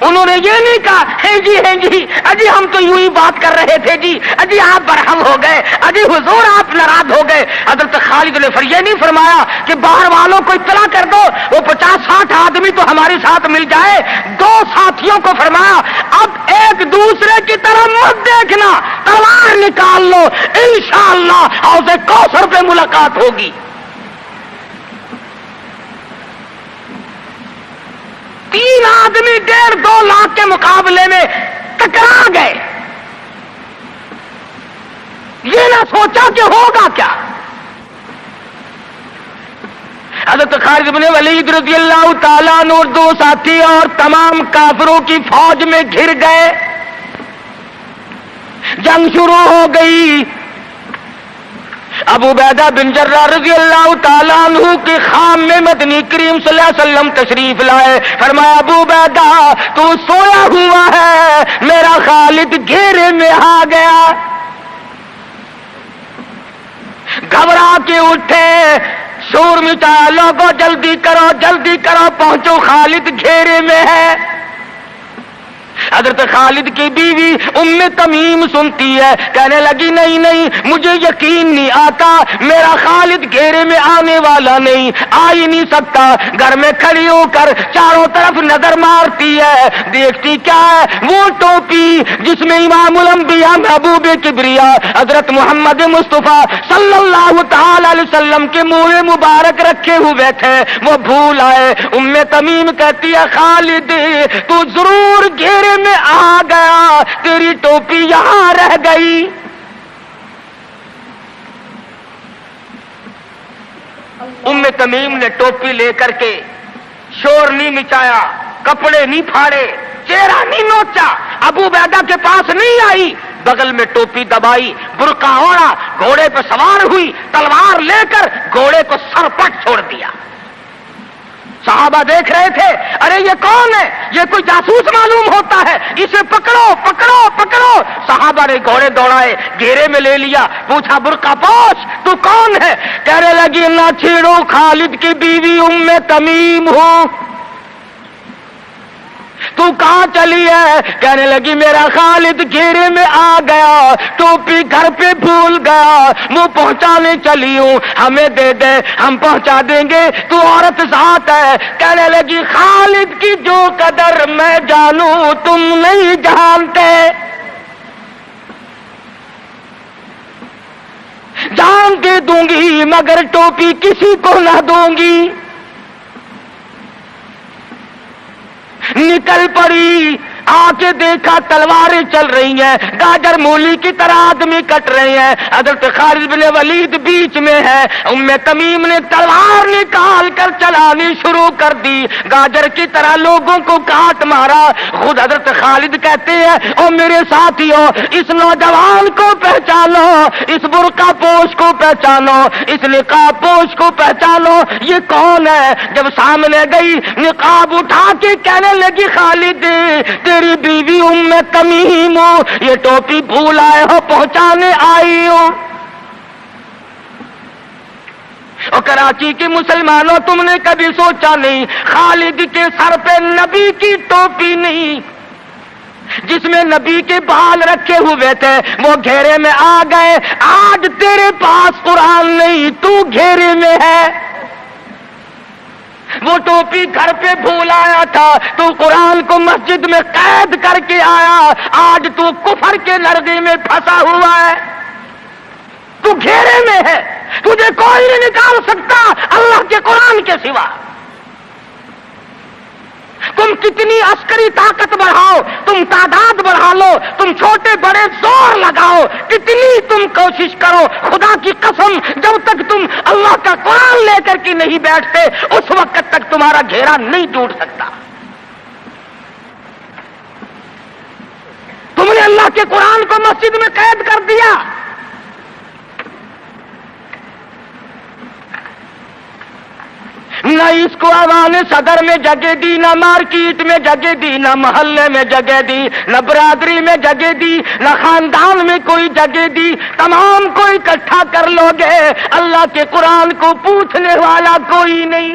انہوں نے یہ نہیں کہا ہے جی اجی ہم تو یوں ہی بات کر رہے تھے جی، اجی آپ برہم ہو گئے، اجی حضور آپ ناراض ہو گئے۔ حضرت خالد نے یہ نہیں فرمایا کہ باہر والوں کو اطلاع کر دو، وہ 50-60 آدمی تو ہمارے ساتھ مل جائے۔ دو ساتھیوں کو فرمایا اب ایک دوسرے کی طرف مت دیکھنا، تلوار نکال لو، انشاءاللہ حوض کوثر پہ ملاقات ہوگی۔ 3 آدمی 1.5-2 لاکھ کے مقابلے میں ٹکرا گئے، یہ نہ سوچا کہ ہوگا کیا۔ حضرت خالد بن ولید رضی اللہ تعالیٰ عنہ اور 2 ساتھی اور تمام کافروں کی فوج میں گھر گئے، جنگ شروع ہو گئی۔ ابو عبیدہ بن جراح رضی اللہ تعالیٰ عنہ کے خام میں مدنی کریم صلی اللہ علیہ وسلم تشریف لائے، فرمایا ابو عبیدہ تو سویا ہوا ہے، میرا خالد گھیرے میں آ گیا۔ گھبرا کے اٹھے، شور مچایا، لوگوں جلدی کرو پہنچو، خالد گھیرے میں ہے۔ حضرت خالد کی بیوی ام تمیم سنتی ہے، کہنے لگی نہیں مجھے یقین نہیں آتا، میرا خالد گھیرے میں آنے والا نہیں، آ ہی نہیں سکتا۔ گھر میں کھڑی ہو کر چاروں طرف نظر مارتی ہے، دیکھتی کیا ہے؟ وہ ٹوپی جس میں امام الانبیاء محبوب کبریا حضرت محمد مصطفیٰ صلی اللہ تعالی علیہ وسلم کے منہ مبارک رکھے ہوئے تھے، وہ بھول آئے۔ ام تمیم کہتی ہے خالد تو ضرور گھیرے میں آ گیا، تیری ٹوپی یہاں رہ گئی۔ ام تمیم نے ٹوپی لے کر کے شور نہیں مچایا، کپڑے نہیں پھاڑے، چہرہ نہیں نوچا، ابو عبیدہ کے پاس نہیں آئی، بغل میں ٹوپی دبائی، برقع اوڑھا، گھوڑے پہ سوار ہوئی، تلوار لے کر گھوڑے کو سر پٹ چھوڑ دیا۔ صحابہ دیکھ رہے تھے، ارے یہ کون ہے؟ یہ کوئی جاسوس معلوم ہوتا ہے، اسے پکڑو۔ صحابہ نے گھوڑے دوڑائے، گھیرے میں لے لیا، پوچھا برقع پوش تو کون ہے؟ کہنے لگی نہ چھیڑو، خالد کی بیوی ام تمیم ہوں۔ تو کہاں چلی ہے؟ کہنے لگی میرا خالد گھیرے میں آ گیا، ٹوپی گھر پہ بھول گیا، وہ پہنچانے چلی ہوں، ہمیں دے دے ہم پہنچا دیں گے، تو عورت ذات ہے۔ کہنے لگی خالد کی جو قدر میں جانوں تم نہیں جانتے، جان دے دوں گی مگر ٹوپی کسی کو نہ دوں گی۔ نکل پڑی، آ کے دیکھا تلواریں چل رہی ہیں، گاجر مولی کی طرح آدمی کٹ رہے ہیں، حضرت خالد بن ولید بیچ میں ہے۔ ام تمیم نے تلوار نکال کر چلانی شروع کر دی، گاجر کی طرح لوگوں کو کاٹ مارا۔ خود حضرت خالد کہتے ہیں او میرے ساتھیوں، اس نوجوان کو پہچانو، اس برقع پوش کو پہچانو، اس نقاب پوش کو پہچانو، یہ کون ہے؟ جب سامنے گئی، نقاب اٹھا کے کہنے لگی خالد تیری بیوی ام تمیم ہو، یہ ٹوپی بھول آئے ہو، پہنچانے آئی ہو۔ اور کراچی کے مسلمانوں تم نے کبھی سوچا نہیں خالد کے سر پہ نبی کی ٹوپی نہیں، جس میں نبی کے بال رکھے ہوئے تھے، وہ گھیرے میں آ گئے۔ آج تیرے پاس قرآن نہیں، تو گھیرے میں ہے۔ وہ ٹوپی گھر پہ بھول آیا تھا، تو قرآن کو مسجد میں قید کر کے آیا، آج تو کفر کے نرغے میں پھنسا ہوا ہے، تو گھیرے میں ہے، تجھے کوئی نہیں نکال سکتا اللہ کے قرآن کے سوا۔ تم کتنی عسکری طاقت بڑھاؤ، تم تعداد بڑھا لو، تم چھوٹے بڑے زور لگاؤ، کتنی تم کوشش کرو، خدا کی قسم جب تک تم اللہ کا قرآن لے کر کے نہیں بیٹھتے اس وقت تک تمہارا گھیرا نہیں ٹوٹ سکتا۔ تم نے اللہ کے قرآن کو مسجد میں قید کر دیا، نہ اس کو ایوان صدر میں جگہ دی، نہ مارکیٹ میں جگہ دی، نہ محلے میں جگہ دی، نہ برادری میں جگہ دی، نہ خاندان میں کوئی جگہ دی، تمام کو اکٹھا کر لو گے اللہ کے قرآن کو پوچھنے والا کوئی نہیں۔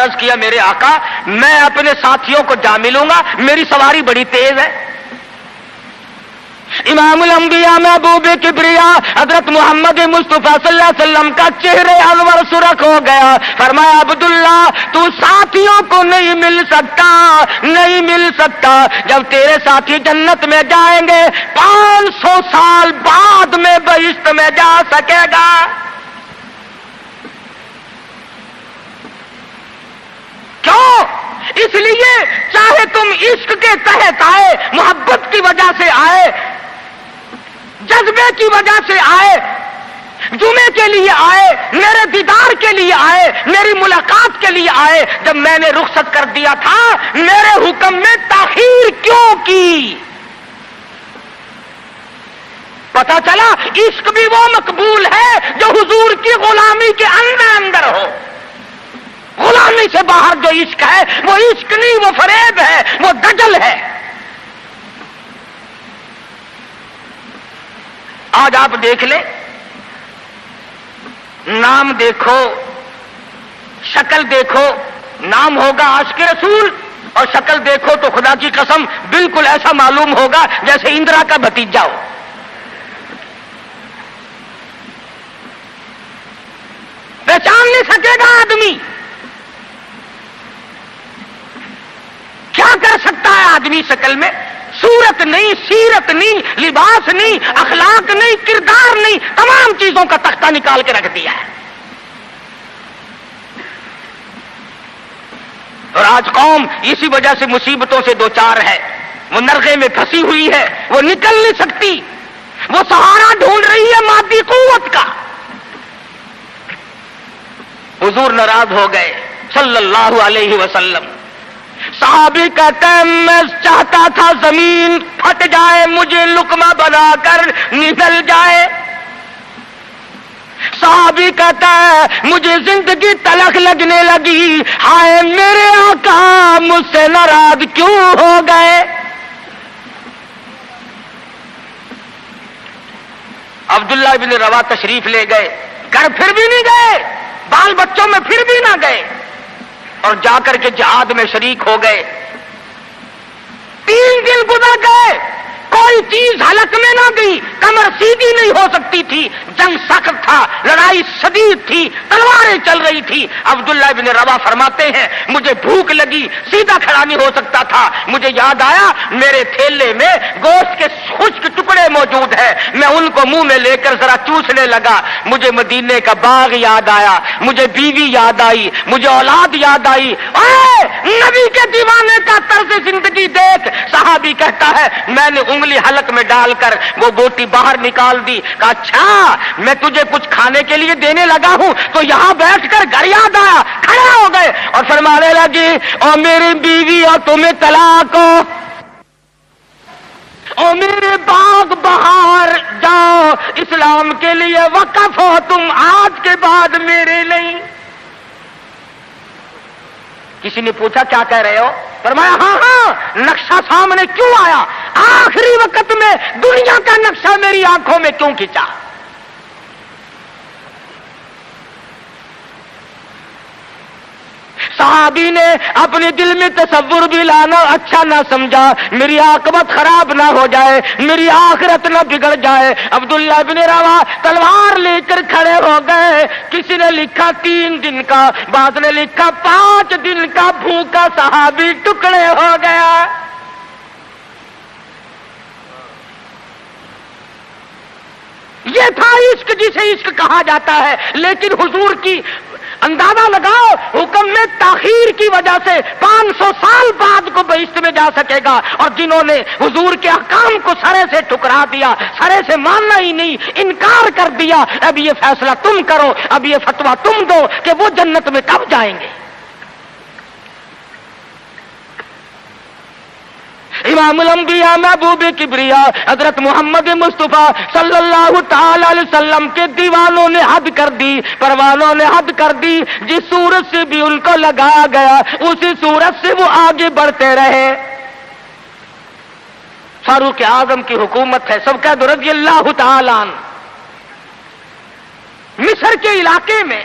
عرض کیا میرے آقا میں اپنے ساتھیوں کو جا ملوں گا، میری سواری بڑی تیز ہے۔ امام الانبیاء محبوب کبریا حضرت محمد مصطفیٰ صلی اللہ علیہ وسلم کا چہرے انور سرخ ہو گیا، فرمایا عبداللہ تو ساتھیوں کو نہیں مل سکتا، نہیں مل سکتا، جب تیرے ساتھی جنت میں جائیں گے 500 سال بعد میں بہشت میں جا سکے گا۔ کیوں؟ اس لیے چاہے تم عشق کے تحت آئے، محبت کی وجہ سے آئے، جذبے کی وجہ سے آئے، جمعے کے لیے آئے، میرے دیدار کے لیے آئے، میری ملاقات کے لیے آئے، جب میں نے رخصت کر دیا تھا میرے حکم میں تاخیر کیوں کی؟ پتہ چلا عشق بھی وہ مقبول ہے جو حضور کی غلامی کے اندر ہو۔ غلامی سے باہر جو عشق ہے وہ عشق نہیں، وہ فریب ہے، وہ دجل ہے۔ آج آپ دیکھ لیں، نام دیکھو، شکل دیکھو، نام ہوگا عاشق رسول اور شکل دیکھو تو خدا کی قسم بالکل ایسا معلوم ہوگا جیسے اندرا کا بھتیجا ہو۔ پہچان نہیں سکے گا آدمی۔ کیا کر سکتا ہے آدمی شکل میں؟ صورت نہیں، سیرت نہیں، لباس نہیں، اخلاق نہیں، کردار نہیں، تمام چیزوں کا تختہ نکال کے رکھ دیا ہے۔ اور آج قوم اسی وجہ سے مصیبتوں سے دوچار ہے، وہ نرغے میں پھنسی ہوئی ہے، وہ نکل نہیں سکتی، وہ سہارا ڈھونڈ رہی ہے مادی قوت کا۔ حضور ناراض ہو گئے صلی اللہ علیہ وسلم۔ صحابی کہتے ہیں میں چاہتا تھا زمین پھٹ جائے، مجھے لقمہ بنا کر نکل جائے۔ صحابی کہتا ہے مجھے زندگی تلخ لگنے لگی، ہائے میرے آقا مجھ سے ناراض کیوں ہو گئے؟ عبداللہ ابن روا تشریف لے گئے، گھر پھر بھی نہیں گئے، بال بچوں میں پھر بھی نہ گئے، اور جا کر کے جہاد میں شریک ہو گئے۔ 3 دن گزر گئے، کوئی چیز حلق میں نہ گئی، کمر سیدھی نہیں ہو سکتی تھی، جنگ سخت تھا، لڑائی شدید تھی، تلواریں چل رہی تھی۔ عبداللہ ابن روا فرماتے ہیں مجھے بھوک لگی، سیدھا کھڑا نہیں ہو سکتا تھا، مجھے یاد آیا میرے تھیلے میں گوشت کے خشک ٹکڑے موجود ہیں، میں ان کو منہ میں لے کر ذرا چوسنے لگا، مجھے مدینے کا باغ یاد آیا، مجھے بیوی یاد آئی، مجھے اولاد یاد آئی۔ اے نبی کے دیوانے کا طرز زندگی دیکھ۔ صحابی کہتا ہے میں نے انگلی حلق میں ڈال کر وہ بوٹی باہر نکال دی، کہا اچھا میں تجھے کچھ کھانے کے لیے دینے لگا ہوں تو یہاں بیٹھ کر گھر یاد آیا، کھڑے ہو گئے اور فرمانے لگی اور میری بیوی اور تمہیں طلاق ہو، اور میرے باغ بہار جاؤ، اسلام کے لیے وقف ہو تم، آج کے بعد میرے نہیں۔ کسی نے پوچھا کیا کہہ رہے ہو؟ فرمایا ہاں ہاں، نقشہ سامنے کیوں آیا؟ آخری وقت میں دنیا کا نقشہ میری آنکھوں میں کیوں کھینچا؟ صحابی نے اپنے دل میں تصور بھی لانا اچھا نہ سمجھا، میری عاقبت خراب نہ ہو جائے، میری آخرت نہ بگڑ جائے۔ عبداللہ بن روا تلوار لے کر کھڑے ہو گئے، کسی نے لکھا 3 دن کا، بعض نے لکھا 5 دن کا بھوکا صحابی ٹکڑے ہو گیا۔ یہ تھا عشق جسے عشق کہا جاتا ہے، لیکن حضور کی اندازہ لگاؤ حکم میں تاخیر کی وجہ سے 500 سال بعد کو بہشت میں جا سکے گا، اور جنہوں نے حضور کے احکام کو سرے سے ٹھکرا دیا، سرے سے ماننا ہی نہیں، انکار کر دیا، اب یہ فیصلہ تم کرو، اب یہ فتویٰ تم دو کہ وہ جنت میں کب جائیں گے۔ امام الانبیاء محبوب کبریا حضرت محمد مصطفیٰ صلی اللہ تعالی علیہ وسلم کے دیوانوں نے حد کر دی، پروانوں نے حد کر دی، جس صورت سے بھی ان کو لگایا گیا اسی صورت سے وہ آگے بڑھتے رہے۔ فاروق اعظم کی حکومت ہے، سب کہہ دو رضی اللہ تعالی عنہ۔ مصر کے علاقے میں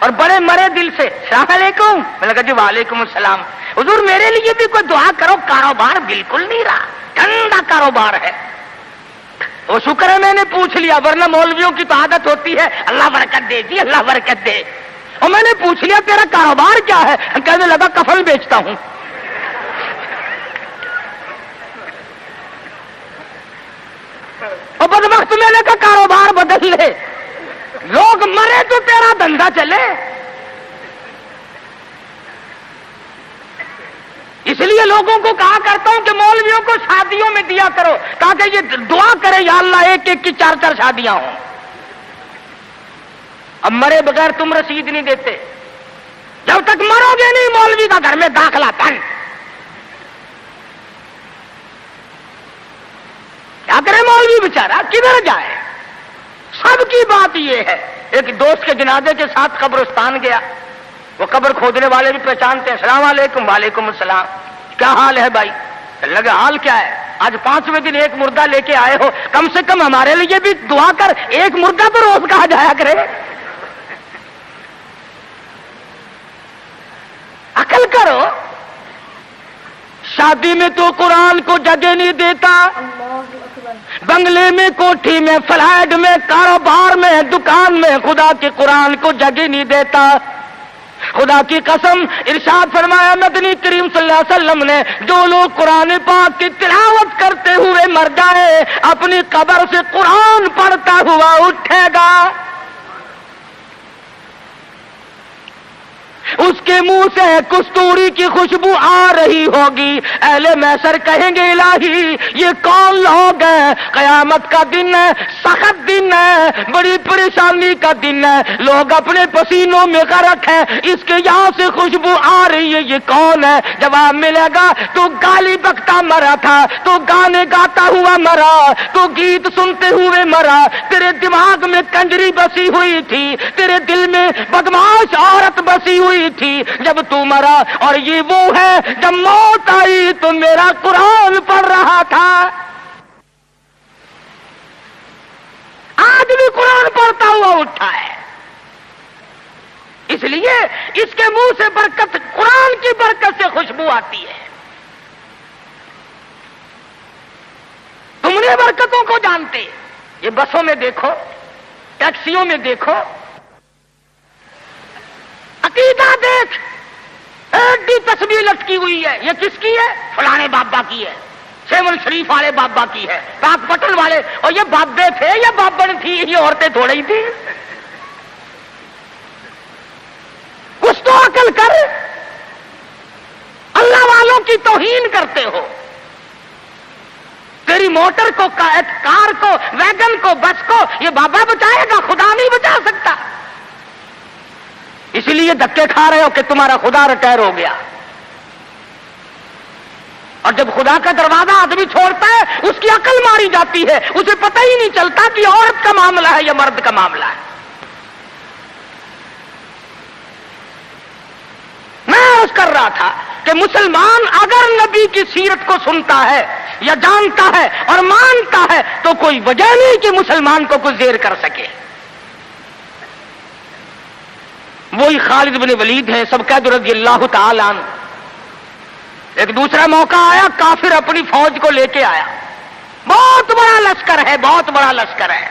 اور بڑے مرے دل سے السلام علیکم. میں نے کہا جی وعلیکم السلام. حضور میرے لیے بھی کوئی دعا کرو, کاروبار بالکل نہیں رہا, ٹھنڈا کاروبار ہے. وہ شکر ہے میں نے پوچھ لیا, ورنہ مولویوں کی تو عادت ہوتی ہے اللہ برکت دے جی اللہ برکت دے. اور میں نے پوچھ لیا تیرا کاروبار کیا ہے؟ کہنے لگا کفن بیچتا ہوں. اور بدبخت میں نے کہا کاروبار بدل لے, لوگ مرے تو تیرا دھندا چلے. اس لیے لوگوں کو کہا کرتا ہوں کہ مولویوں کو شادیوں میں دیا کرو تاکہ یہ دعا کرے یا اللہ ایک ایک کی 4 شادیاں ہوں. اب مرے بغیر تم رسید نہیں دیتے, جب تک مرو گے نہیں مولوی کا گھر میں داخلہ تن. کیا کرے مولوی بیچارہ, کدھر جائے؟ سب کی بات یہ ہے. ایک دوست کے جنازے کے ساتھ قبرستان گیا, وہ قبر کھودنے والے بھی پہچانتے ہیں. السلام علیکم. وعلیکم السلام. کیا حال ہے بھائی؟ لگا حال کیا ہے, آج 5ویں دن ایک مردہ لے کے آئے ہو, کم سے کم ہمارے لیے بھی دعا کر, ایک مردہ تو روز کہا جایا کرے. عقل کرو. شادی میں تو قرآن کو جگہ نہیں دیتا, بنگلے میں, کوٹھی میں, فلیٹ میں, کاروبار میں, دکان میں خدا کے قرآن کو جگہ نہیں دیتا. خدا کی قسم ارشاد فرمایا مدنی کریم صلی اللہ علیہ وسلم نے, جو لوگ قرآن پاک کی تلاوت کرتے ہوئے مر جائے اپنی قبر سے قرآن پڑھتا ہوا اٹھے گا, اس کے منہ سے کستوری کی خوشبو آ رہی ہوگی. اہل محشر کہیں گے الہی یہ کون لوگ ہیں؟ قیامت کا دن ہے, سخت دن ہے, بڑی پریشانی کا دن ہے, لوگ اپنے پسینوں میں غرق ہیں, اس کے یہاں سے خوشبو آ رہی ہے, یہ کون ہے؟ جواب ملے گا تو گالی بکتا مرا تھا, تو گانے گاتا ہوا مرا, تو گیت سنتے ہوئے مرا, تیرے دماغ میں کنجری بسی ہوئی تھی, تیرے دل میں بدماش عورت بسی ہوئی تھی جب تو مرا, اور یہ وہ ہے جب موت آئی تو میرا قرآن پڑھ رہا تھا. آج بھی قرآن پڑھتا ہوا اٹھا ہے. اس لیے اس کے منہ سے برکت, قرآن کی برکت سے خوشبو آتی ہے. تم نے برکتوں کو جانتے, یہ بسوں میں دیکھو, ٹیکسیوں میں دیکھو, عقیدہ دیکھ, ایک بھی تصویر لٹکی ہوئی ہے, یہ کس کی ہے؟ فلانے بابا کی ہے, سیون شریف والے بابا کی ہے, پاک پٹن والے. اور یہ بابے تھے یا بابن تھی, یہ عورتیں تھوڑی ہی تھی. کچھ تو عقل کر, اللہ والوں کی توہین کرتے ہو. تیری موٹر کو, کار کو, ویگن کو, بس کو یہ بابا بچائے گا, خدا نہیں بچا سکتا. اسی لیے دھکے کھا رہے ہو کہ تمہارا خدا ریٹائر ہو گیا. اور جب خدا کا دروازہ آدمی چھوڑتا ہے اس کی عقل ماری جاتی ہے, اسے پتہ ہی نہیں چلتا کہ عورت کا معاملہ ہے یا مرد کا معاملہ ہے. میں عرض کر رہا تھا کہ مسلمان اگر نبی کی سیرت کو سنتا ہے یا جانتا ہے اور مانتا ہے تو کوئی وجہ نہیں کہ مسلمان کو کچھ زیر کر سکے. وہی خالد بن ولید ہے, سب کہہ دو رضی اللہ تعالی عنہ. ایک دوسرا موقع آیا, کافر اپنی فوج کو لے کے آیا, بہت بڑا لشکر ہے, بہت بڑا لشکر ہے.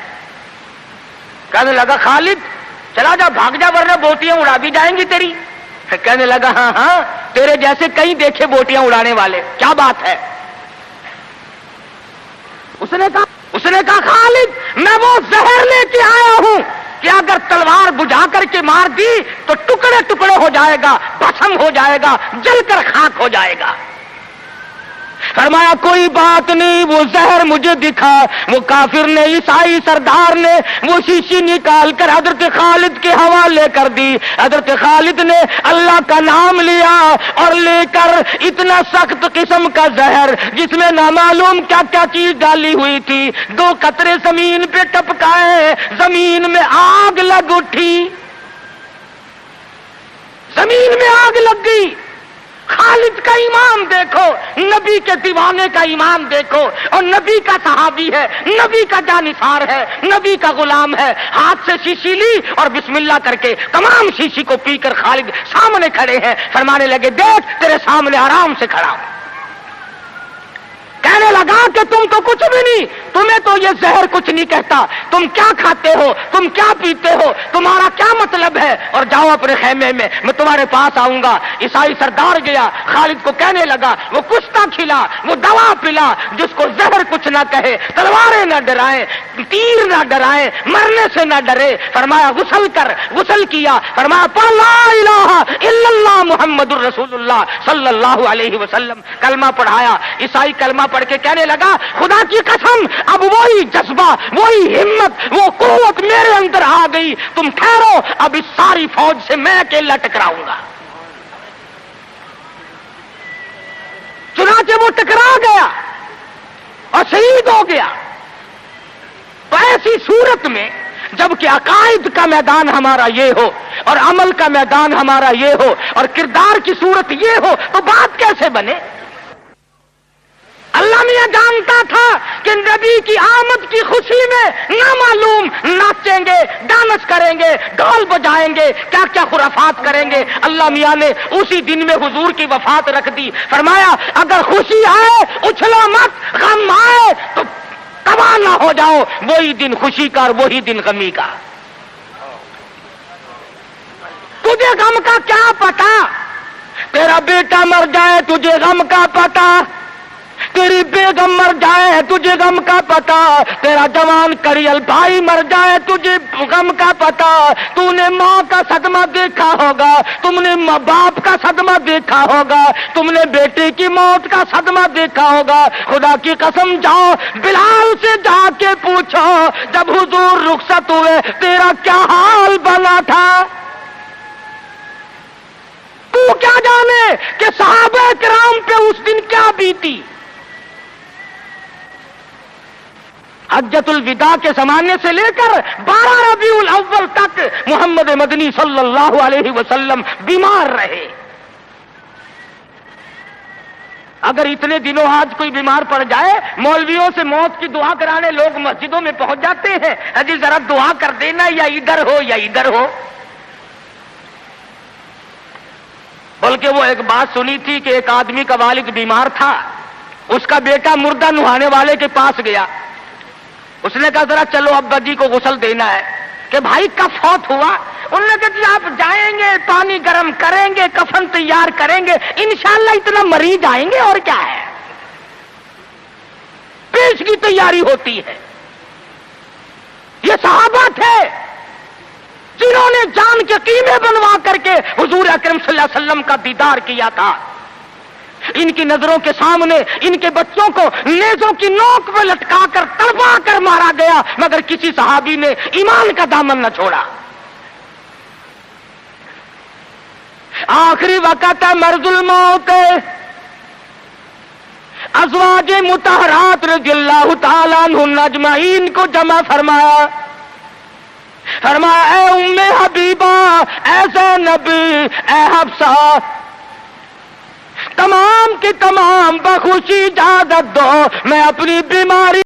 کہنے لگا خالد چلا جا, بھاگ جا, ورنہ بوٹیاں اڑا دی جائیں گی تیری. کہنے لگا ہاں ہاں, تیرے جیسے کئی دیکھے بوٹیاں اڑانے والے, کیا بات ہے؟ اس نے کہا خالد میں وہ زہر لے کے آیا ہوں کہ اگر تلوار بجھا کر کے مار دی تو ٹکڑے ٹکڑے ہو جائے گا, بھسم ہو جائے گا, جل کر خاک ہو جائے گا. فرمایا کوئی بات نہیں, وہ زہر مجھے دکھا. وہ کافر نے, عیسائی سردار نے وہ شیشی نکال کر حضرت خالد کے حوالے کر دی. حضرت خالد نے اللہ کا نام لیا اور لے کر اتنا سخت قسم کا زہر جس میں نامعلوم کیا کیا چیز ڈالی ہوئی تھی, 2 قطرے زمین پہ ٹپکائے, زمین میں آگ لگ اٹھی, زمین میں آگ لگ گئی. خالد کا ایمان دیکھو، نبی کے دیوانے کا ایمان دیکھو، اور نبی کا صحابی ہے، نبی کا جانثار ہے، نبی کا غلام ہے. ہاتھ سے شیشی لی اور بسم اللہ کر کے تمام شیشی کو پی کر خالد سامنے کھڑے ہیں. فرمانے لگے دیکھ تیرے سامنے آرام سے کھڑا ہوں. کہنے لگا کہ تم تو کچھ بھی نہیں، تمہیں تو یہ زہر کچھ نہیں کہتا، تم کیا کھاتے ہو، تم کیا پیتے ہو، تمہارا کیا مطلب ہے، اور جاؤ اپنے خیمے میں تمہارے پاس آؤں گا. عیسائی سردار گیا، خالد کو کہنے لگا وہ کشتہ کھلا، وہ دوا پلا، جس کو زہر کچھ نہ کہے، تلواریں نہ ڈرائیں، تیر نہ ڈرائیں، مرنے سے نہ ڈرے. فرمایا غسل کر، غسل کیا. فرمایا پڑھ لا الہ الا اللہ محمد الرسول اللہ صلی اللہ علیہ وسلم. کلمہ پڑھایا. عیسائی کلمہ پڑھ کے کہنے لگا خدا کی قسم اب وہی جذبہ، وہی ہمت، وہ قوت میرے اندر آ گئی. تم ٹھہرو، اب اس ساری فوج سے میں اکیلا ٹکراؤں گا. چنانچہ وہ ٹکرا گیا اور شہید ہو گیا. تو ایسی صورت میں جبکہ عقائد کا میدان ہمارا یہ ہو اور عمل کا میدان ہمارا یہ ہو اور کردار کی صورت یہ ہو تو بات کیسے بنے؟ اللہ میاں جانتا تھا کہ نبی کی آمد کی خوشی میں نامعلوم ناچیں گے، ڈانس کریں گے، ڈھول بجائیں گے، کیا کیا خرافات کریں گے. اللہ میاں نے اسی دن میں حضور کی وفات رکھ دی. فرمایا اگر خوشی آئے اچھلو مت، غم آئے تو تباہ نہ ہو جاؤ. وہی دن خوشی کا اور وہی دن غمی کا. تجھے غم کا کیا پتا؟ تیرا بیٹا مر جائے تجھے غم کا پتا، تیری بیگم مر جائے تجھے غم کا پتا، تیرا جوان کریل بھائی مر جائے تجھے غم کا پتا. تو نے ماں کا صدمہ دیکھا ہوگا، تم نے ماں باپ کا صدمہ دیکھا ہوگا، تم نے بیٹے کی موت کا صدمہ دیکھا ہوگا. خدا کی قسم جاؤ بلال سے جا کے پوچھو جب حضور رخصت ہوئے تیرا کیا حال بنا تھا. تو کیا جانے کہ صحابہ کرام پہ اس دن کیا بیتی. حجۃ الوداع کے زمانے سے لے کر 12 ربیع الاول تک محمد مدنی صلی اللہ علیہ وسلم بیمار رہے. اگر اتنے دنوں آج کوئی بیمار پڑ جائے، مولویوں سے موت کی دعا کرانے لوگ مسجدوں میں پہنچ جاتے ہیں، اجی ذرا دعا کر دینا یا ادھر ہو یا ادھر ہو. بلکہ وہ ایک بات سنی تھی کہ ایک آدمی کا والد بیمار تھا، اس کا بیٹا مردہ نہانے والے کے پاس گیا. اس نے کہا ذرا چلو ابا جی کو غسل دینا ہے کہ بھائی کب فوت ہوا. انہوں نے کہا جی آپ جائیں گے، پانی گرم کریں گے، کفن تیار کریں گے، انشاءاللہ اتنا مریض آئیں گے اور کیا ہے. پیش کی تیاری ہوتی ہے. یہ صحابہ تھے جنہوں نے جان کے قیمے بنوا کر کے حضور اکرم صلی اللہ علیہ وسلم کا دیدار کیا تھا. ان کی نظروں کے سامنے ان کے بچوں کو نیزوں کی نوک پہ لٹکا کر تڑپا کر مارا گیا، مگر کسی صحابی نے ایمان کا دامن نہ چھوڑا. آخری وقت ہے مرض الموت. ازواج مطہرات رضی اللہ تعالیٰ عنہن اجمعین کو جمع فرمایا. فرمایا اے ام حبیبہ، اے زینب، اے حفصہ، تمام کی تمام بخوشی اجازت دو میں اپنی بیماری